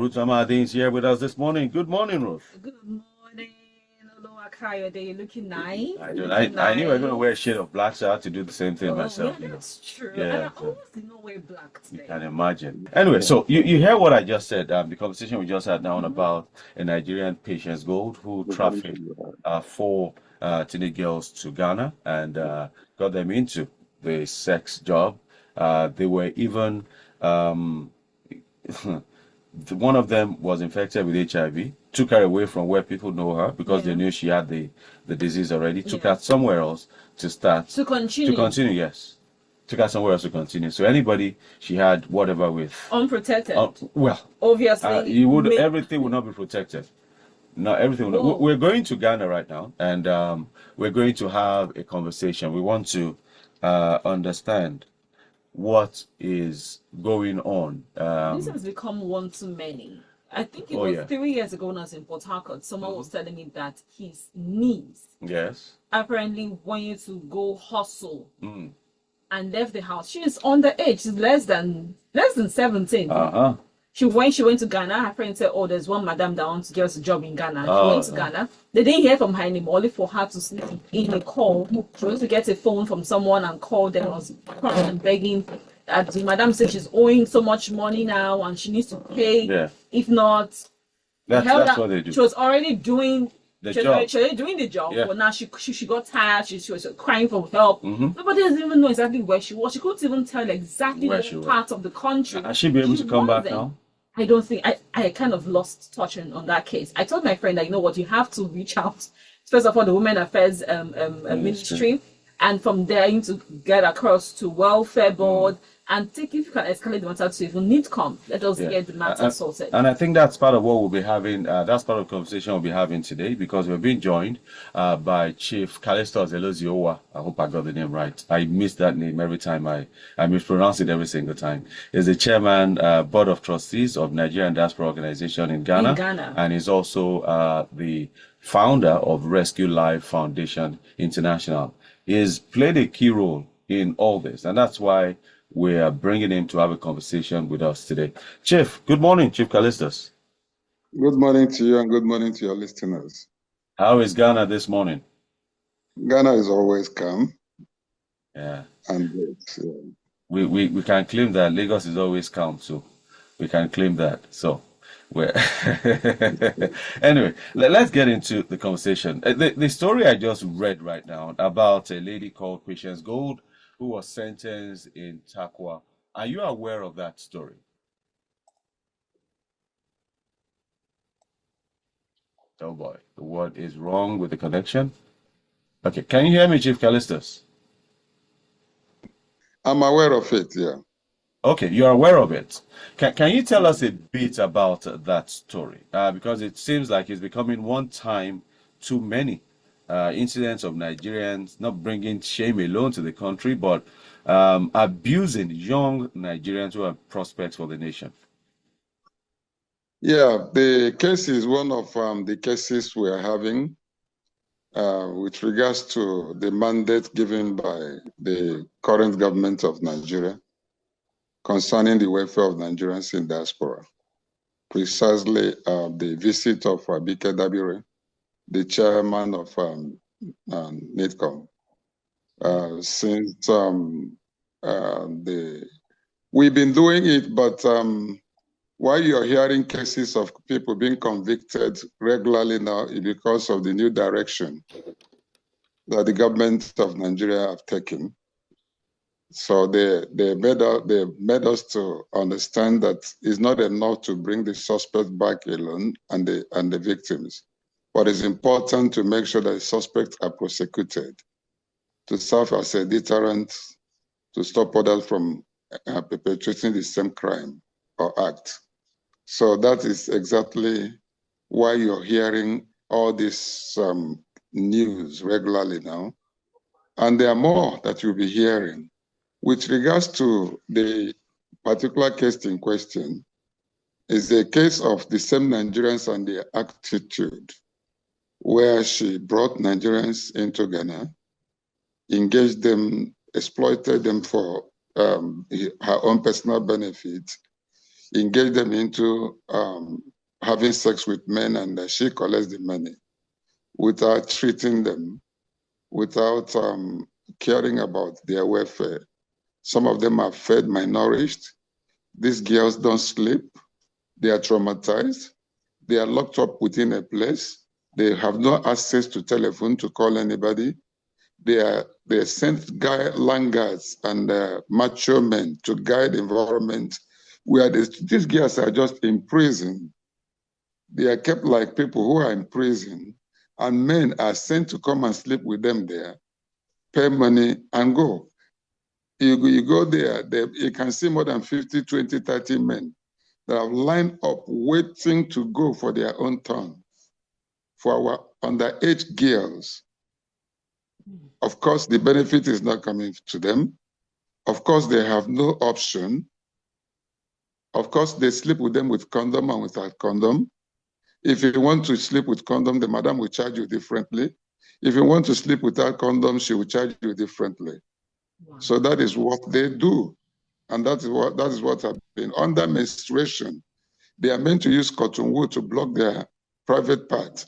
Ruth Amadine is here with us this morning. Good morning, Ruth. Good morning, Oloa Kayode. You're looking nice. I knew I was going to wear a shade of black, so I had to do the same thing myself. Yeah, that's true. Yeah, and I always did not wear black today. You can imagine. Anyway, so you hear what I just said. The conversation we just had now about a Nigerian Patience Gold who trafficked 4 teenage girls to Ghana and got them into the sex job. They were even one of them was infected with HIV, took her away from where people know her because they knew she had the disease already, took her somewhere else to start. To continue, yes. Took her somewhere else to continue. So anybody she had whatever with. Unprotected. Well, obviously. Everything will not be protected. No, everything will not. We're going to Ghana right now and we're going to have a conversation. We want to understand what is going on. This has become one too many. I think it was 3 years ago when I was in Port Harcourt. Someone was telling me that his niece apparently wanted to go hustle and left the house. She is underage. She's less than 17. When she went to Ghana, her friend said, "Oh, there's one madam that wants to get us a job in Ghana." She went to Ghana. They didn't hear from her anymore, only for her to sleep in a call. She went to get a phone from someone and called them, was crying and begging. The madam said she's owing so much money now and she needs to pay. If not, that's what they do. She was already doing the job. She was already doing the job, but now she got tired. She was crying for help. Nobody doesn't even know exactly where she was. She couldn't even tell exactly what part of the country. Has she be able to come back now? I don't think I kind of lost touch on that case. I told my friend that, you know what, you have to reach out. First of all, the Women Affairs Ministry, and from there you need to get across to Welfare Board and take, if you can escalate the matter to even NIDCOM. Let us get the matter sorted. And I think that's part of what we'll be having. That's part of the conversation we'll be having today because we're being joined by Chief Callistus E. I hope I got the name right. I miss that name every time. I mispronounce it every single time. He's the chairman, Board of Trustees of Nigerian Diaspora Organization in Ghana. And he's also the founder of Rescue Life Foundation International. He's played a key role in all this, and that's why we are bringing him to have a conversation with us today. Chief, good morning, Chief Callistus. Good morning to you and good morning to your listeners. How is Ghana this morning? Ghana is always calm. Yeah. And we can claim that Lagos is always calm, so we can claim that. So we're anyway, let's get into the conversation. The story I just read right now about a lady called Patience Gold who was sentenced in Takwa. Are you aware of that story? Oh boy, what is wrong with the connection? Okay, can you hear me, Chief Callistus? I'm aware of it, yeah. Okay, you're aware of it. Can you tell us a bit about that story? Because it seems like it's becoming one time too many. Incidents of Nigerians not bringing shame alone to the country, but abusing young Nigerians who are prospects for the nation. Yeah, the case is one of the cases we are having with regards to the mandate given by the current government of Nigeria concerning the welfare of Nigerians in diaspora. Precisely the visit of Abike Dabire, the chairman of NIDCOM. Since we've been doing it, but while you're hearing cases of people being convicted regularly now, it's because of the new direction that the government of Nigeria have taken. So they made us to understand that it's not enough to bring the suspect back alone and the victims. But it's important to make sure that the suspects are prosecuted to serve as a deterrent to stop others from perpetrating the same crime or act. So that is exactly why you're hearing all this news regularly now. And there are more that you'll be hearing. With regards to the particular case in question, is a case of the same Nigerians and their attitude, where she brought Nigerians into Ghana, engaged them, exploited them for her own personal benefit, engage them into having sex with men, and she collects the money without treating them, without caring about their welfare. Some of them are fed, malnourished. These girls don't sleep. They are traumatized. They are locked up within a place. They have no access to telephone to call anybody. They sent land guards and mature men to guide the environment where these girls are just in prison. They are kept like people who are in prison, and men are sent to come and sleep with them there, pay money, and go. You go there, you can see more than 50, 20, 30 men that have lined up waiting to go for their own turn. For our underage girls, of course, the benefit is not coming to them. Of course, they have no option. Of course, they sleep with them with condom and without condom. If you want to sleep with condom, the madam will charge you differently. If you want to sleep without condom, she will charge you differently. Wow. So that is what they do. And that is what have been under menstruation. They are meant to use cotton wool to block their private part.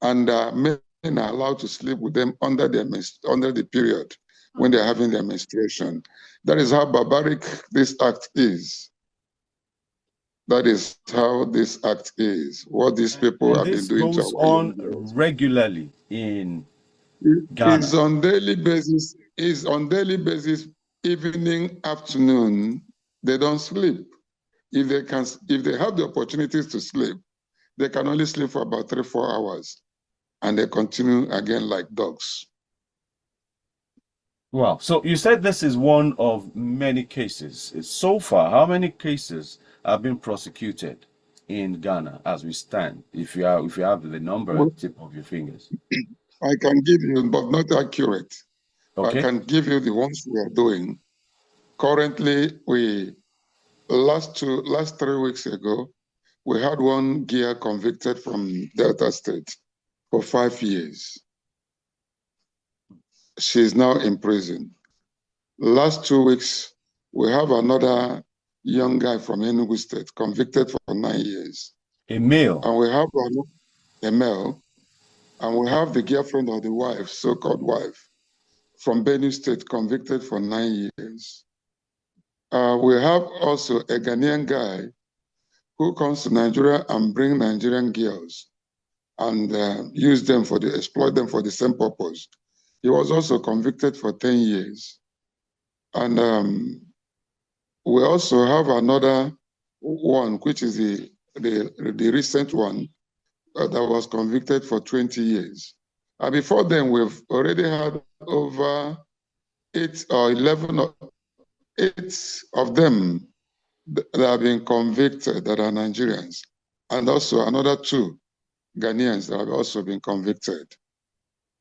And men are allowed to sleep with them under the period when they're having their menstruation. That is how barbaric this act is. That is how this act is. What these people have been doing to our This goes on regularly in Ghana. It's on daily basis. It's on daily basis. Evening, afternoon, they don't sleep. If they have the opportunities to sleep, they can only sleep for about 3-4 hours, and they continue again like dogs. Wow. So you said this is one of many cases. So far, how many cases have been prosecuted in Ghana as we stand? If you have the number at the tip of your fingers. I can give you, but not accurate. Okay. I can give you the ones we are doing. Currently, last 3 weeks ago, we had one girl convicted from Delta State for 5 years. She is now in prison. Last 2 weeks, we have another young guy from Enugu State convicted for 9 years. A male? And we have a male, and we have the girlfriend of the wife, so-called wife, from Benue State convicted for 9 years. We have also a Ghanaian guy who comes to Nigeria and bring Nigerian girls and exploit them for the same purpose. He was also convicted for 10 years. And we also have another one, which is the recent one that was convicted for 20 years. And before then, we've already had over 8 or 11 or 8 of them that have been convicted that are Nigerians, and also another 2 Ghanaians that have also been convicted.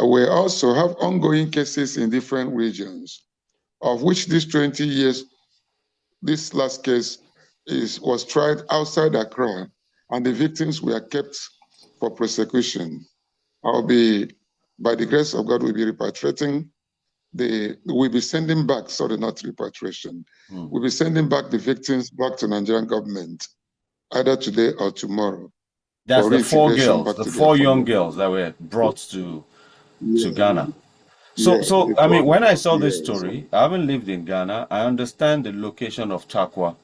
We also have ongoing cases in different regions, of which this 20 years, this last case was tried outside Accra, and the victims were kept for prosecution. By the grace of God, we'll be repatriating. We'll be sending back, sorry, not repatriation. We'll be sending back the victims back to Nigerian government, either today or tomorrow. That's the 4 girls, the 4 young girls that were brought to Ghana. So I mean, when I saw this story, I haven't lived in Ghana. I understand the location of Takwa.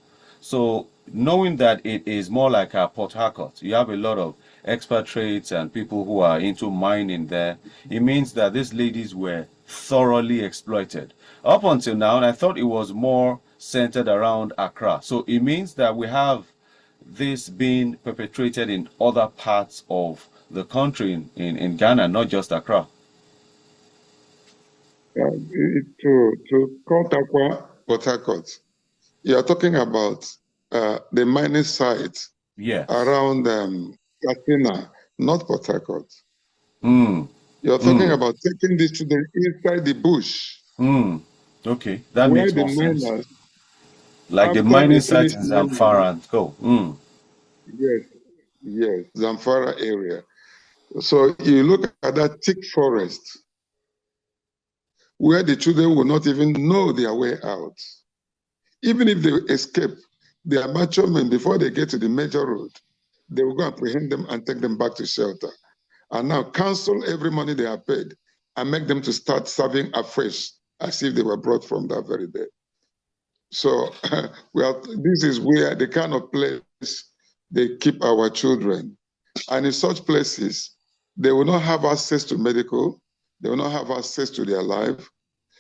So knowing that it is more like a Port Harcourt, you have a lot of expatriates and people who are into mining there. It means that these ladies were thoroughly exploited. Up until now, and I thought it was more centered around Accra. So it means that we have this being perpetrated in other parts of the country in Ghana, not just Accra. To call Takwa Port Harcourt, you are talking about the mining site around Katina, not Port Harcourt. You're talking about taking this to the inside the bush. Okay, that makes more sense. Like the mining site in Zamfara and go. Yes, Zamfara area. So you look at that thick forest where the children will not even know their way out. Even if they escape, They are mature men. Before they get to the major road, they will go apprehend them and take them back to shelter. And now cancel every money they have paid and make them to start serving afresh as if they were brought from that very day. So this is where the kind of place they keep our children. And in such places, they will not have access to medical, they will not have access to their life.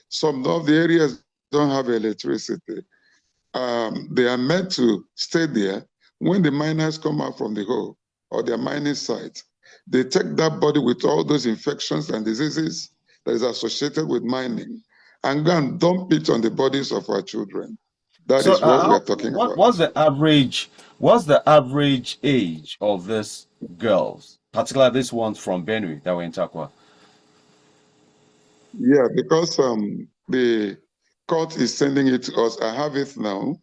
Some of the areas don't have electricity. They are meant to stay there. When the miners come out from the hole or their mining site, they take that body with all those infections and diseases that is associated with mining and go and dump it on the bodies of our children. That is what we are talking about. What's the average age of these girls, particularly this one from Benue that were in Takwa? Yeah, because the court is sending it to us. I have it now.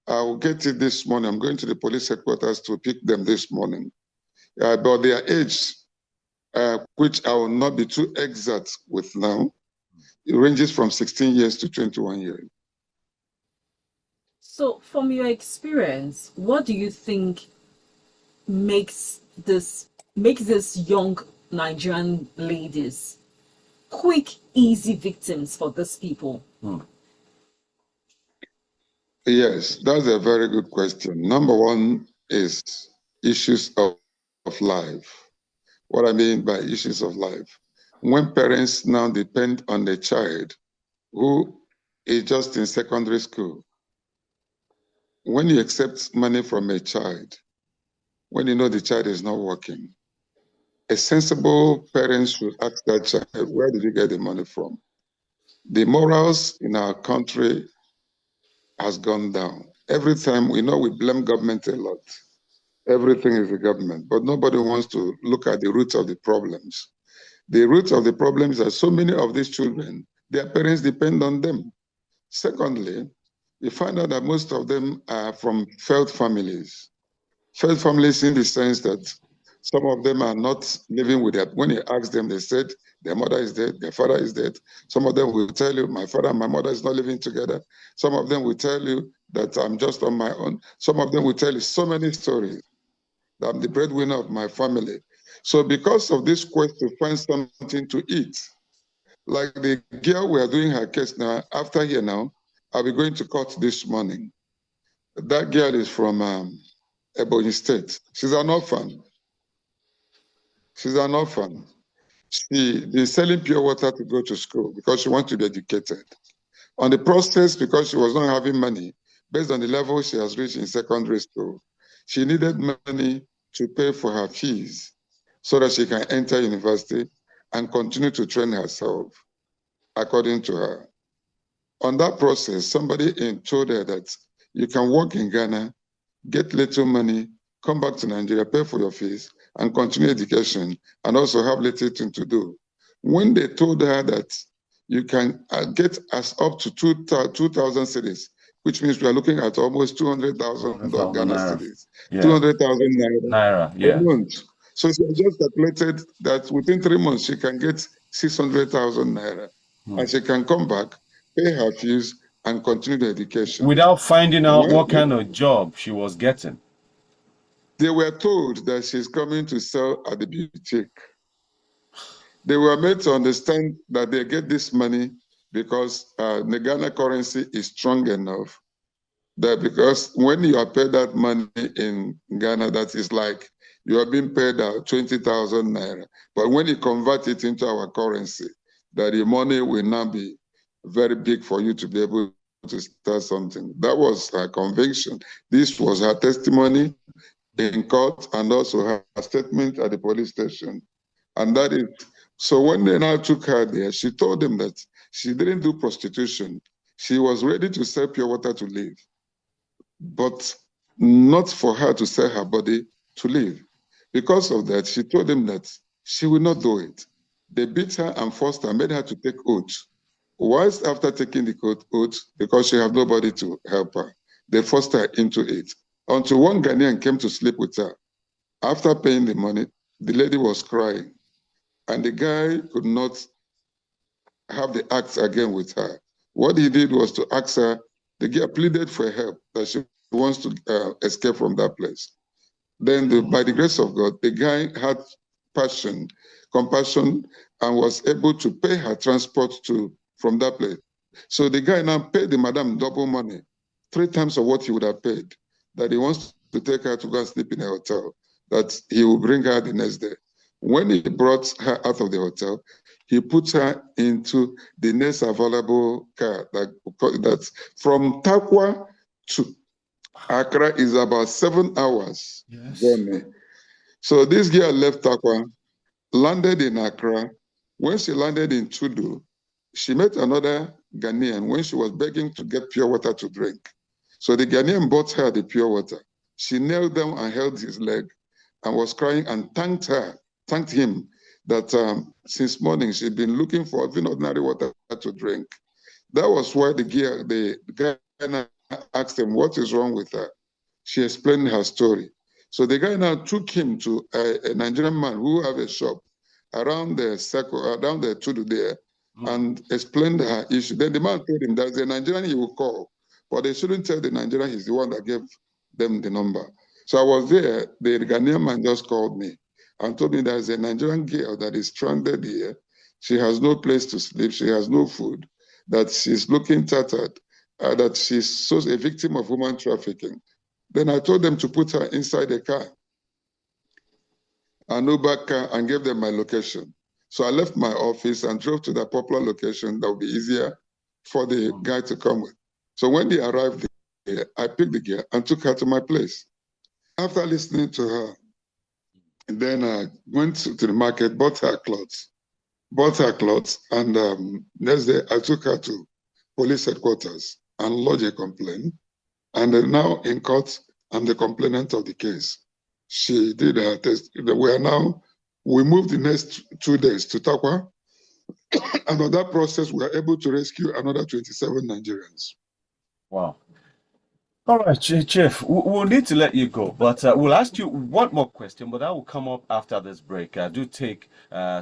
I will get it this morning. I'm going to the police headquarters to pick them this morning. But their age, which I will not be too exact with now, it ranges from 16 years to 21 years. So from your experience, what do you think makes these young Nigerian ladies quick, easy victims for these people? Yes, that's a very good question. Number one is issues of life. What I mean by issues of life, when parents now depend on the child who is just in secondary school, when you accept money from a child, when you know the child is not working, a sensible parent should ask that child, where did you get the money from? The morals in our country has gone down. Every time we know we blame government a lot. Everything is the government, but nobody wants to look at the roots of the problems. The roots of the problems are so many of these children, their parents depend on them. Secondly, you find out that most of them are from failed families. Failed families in the sense that some of them are not living with their, when you ask them, they said their mother is dead, their father is dead. Some of them will tell you, my father and my mother is not living together. Some of them will tell you that I'm just on my own. Some of them will tell you so many stories. I'm the breadwinner of my family. So because of this quest to find something to eat, like the girl we are doing her case now, after here now, I'll be going to court this morning. That girl is from Ebonyi State. She's an orphan. She's an orphan. She's been selling pure water to go to school because she wants to be educated. On the process, because she was not having money, based on the level she has reached in secondary school, she needed money to pay for her fees so that she can enter university and continue to train herself, according to her. On that process, somebody told her that you can work in Ghana, get little money, come back to Nigeria, pay for your fees, and continue education, and also have little thing to do. When they told her that you can get us up to 2,000 cedis, which means we are looking at almost 200,000 Ghana cedis, 200,000 naira a month. So she just calculated that within 3 months, she can get 600,000 naira, and she can come back, pay her fees, and continue the education. Without finding out what kind of job she was getting. They were told that she's coming to sell at the boutique. They were made to understand that they get this money because the Ghana currency is strong enough that because when you are paid that money in Ghana, that is like you are being paid 20,000 naira. But when you convert it into our currency, that the money will now be very big for you to be able to start something. That was her conviction. This was her testimony in court and also her statement at the police station. And that is, so when they now took her there, she told them that she didn't do prostitution. She was ready to sell pure water to live, but not for her to sell her body to live. Because of that, she told them that she will not do it. They beat her and forced her, made her to take oath. Whilst after taking the oath, because she had nobody to help her, they forced her into it. Until one Ghanaian came to sleep with her. After paying the money, the lady was crying. And the guy could not have the act again with her. What he did was to ask her, the girl pleaded for help, that she wants to escape from that place. Then, by the grace of God, the guy had compassion, and was able to pay her transport from that place. So the guy now paid the madam double money, 3 times of what he would have paid, that he wants to take her to go and sleep in a hotel, that he will bring her the next day. When he brought her out of the hotel, he put her into the next available car. That's from Takwa to Accra is about 7 hours journey. So this girl left Takwa, landed in Accra. When she landed in Tudu, she met another Ghanaian when she was begging to get pure water to drink. So the Ghanaian bought her the pure water. She knelt down and held his leg and was crying and thanked him that since morning she'd been looking for even ordinary water to drink. That was why the guy asked him, what is wrong with her? She explained her story. So the guy now took him to a Nigerian man who have a shop around the Tudu there, and explained her issue. Then the man told him there's a Nigerian he will call, but they shouldn't tell the Nigerian he's the one that gave them the number. So I was there, the Ghanaian man just called me and told me there's a Nigerian girl that is stranded here. She has no place to sleep, she has no food, that she's looking tattered, that she's a victim of human trafficking. Then I told them to put her inside a car, an Uber car, and gave them my location. So I left my office and drove to that popular location that would be easier for the guy to come with. So when they arrived there, I picked the girl and took her to my place. After listening to her, and then I went to the market, bought her clothes, and next day I took her to police headquarters and lodged a complaint. And now in court, I'm the complainant of the case. She did her test. We moved the next 2 days to Takwa. And on that process, we were able to rescue another 27 Nigerians. Wow. All right, Chief, we'll need to let you go, but we'll ask you one more question, but that will come up after this break. Do take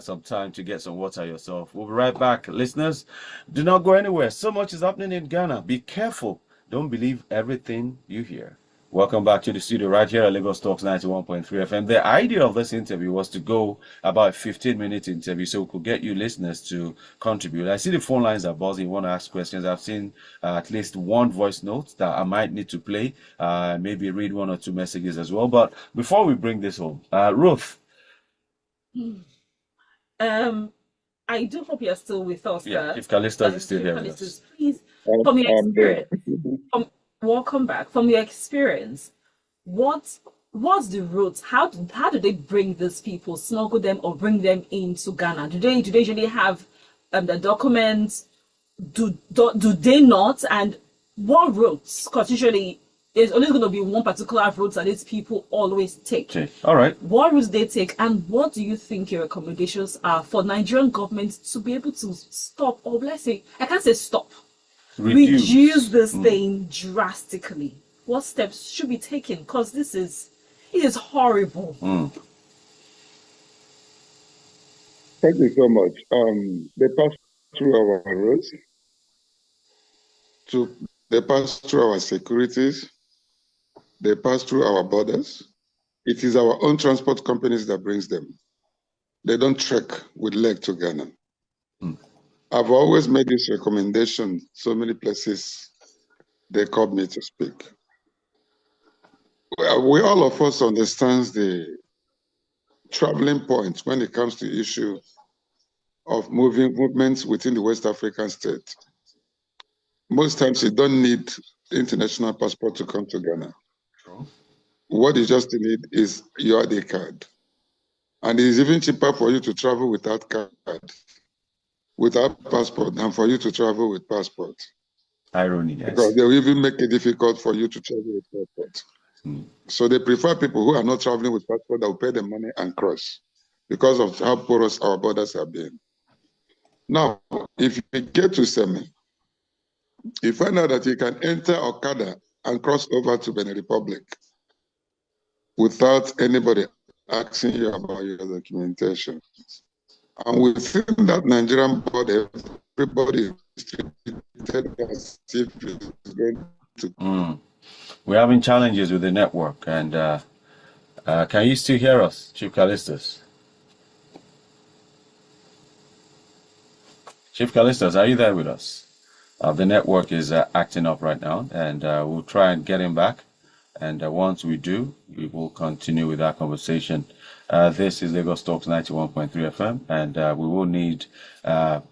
some time to get some water yourself. We'll be right back. Listeners, do not go anywhere. So much is happening in Ghana. Be careful. Don't believe everything you hear. Welcome back to the studio right here at Lagos Talks 91.3 FM. The idea of this interview was to go about a 15-minute interview so we could get you listeners to contribute. I see the phone lines are buzzing. You want to ask questions. I've seen at least one voice note that I might need to play, maybe read 1 or 2 messages as well. But before we bring this home, Ruth. I do hope you're still with us. Yeah, if Callistus is still here with us. Please, from your experience, welcome back. From your experience, what's the route? How do they bring these people, smuggle them, or bring them into Ghana? Do they usually have the documents? Do they not? And what routes? Because usually there's only going to be one particular route that these people always take. Okay. All right. What routes they take, and what do you think your recommendations are for Nigerian government to be able to stop, or let's say, I can't say stop, reduce this thing drastically? What steps should be taken? Because it is horrible. Thank you so much. They pass through our roads, they pass through our securities, they pass through our borders. It is our own transport companies that brings them. They don't trek with leg to Ghana. I've always made this recommendation. So many places they called me to speak. We all of us understands the traveling point when it comes to issue of movements within the West African state. Most times you don't need international passport to come to Ghana. What you just need is your ID card. And it is even cheaper for you to travel without card, without passport, than for you to travel with passport. Irony, yes. Because they will even make it difficult for you to travel with passport. So they prefer people who are not traveling with passport that will pay them money and cross because of how porous our borders have been. Now, if you get to Seme, you find out that you can enter Okada and cross over to Benin Republic without anybody asking you about your documentation. And within that Nigerian border, everybody is treated as if it's going to We're having challenges with the network, and can you still hear us, Chief Callistus? Chief Callistus, are you there with us? The network is acting up right now, and we'll try and get him back. And once we do, we will continue with our conversation. This is Lagos Talks 91.3 FM, and we will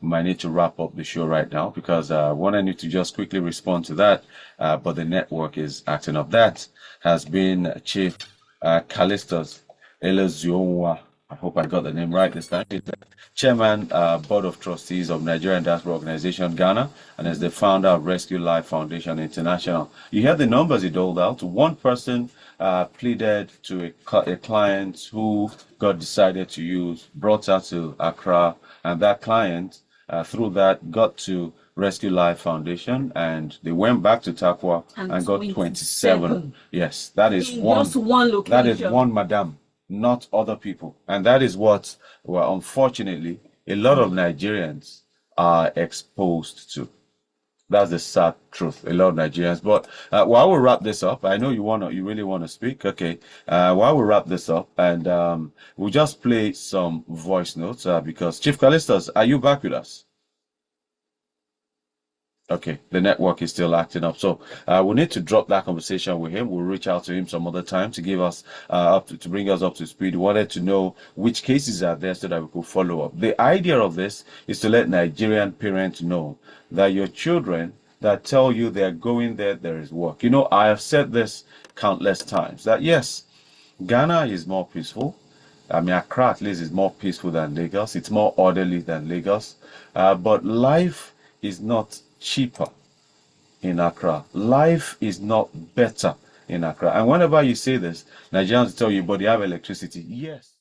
might need to wrap up the show right now because one, I need to just quickly respond to that, but the network is acting up. That has been Chief Callistus E. I hope I got the name right this time. He's the Chairman, Board of Trustees of Nigerian Diaspora Organization, Ghana, and is the founder of Rescue Life Foundation International. You heard the numbers he doled out. One person pleaded to a client who got decided to use, brought her to Accra, and that client, through that, got to Rescue Life Foundation, and they went back to Takwa and got 27. Yes, that is just one location. That is one madam, not other people. And that is what, well, unfortunately, a lot of Nigerians are exposed to. That's the sad truth, a lot of Nigerians. But while we wrap this up, I know you really want to speak. Okay, while we wrap this up, and we'll just play some voice notes because Chief Callistus, are you back with us? Okay, the network is still acting up, so we need to drop that conversation with him. We'll reach out to him some other time to give us to bring us up to speed. We wanted to know which cases are there so that we could follow up. The idea of this is to let Nigerian parents know that your children that tell you they're going there, there is work. You know, I have said this countless times that yes, Ghana is more peaceful. I mean, Accra at least is more peaceful than Lagos. It's more orderly than Lagos, but life is not cheaper in Accra. Life is not better in Accra. And whenever you say this, Nigerians tell you, but they have electricity. Yes.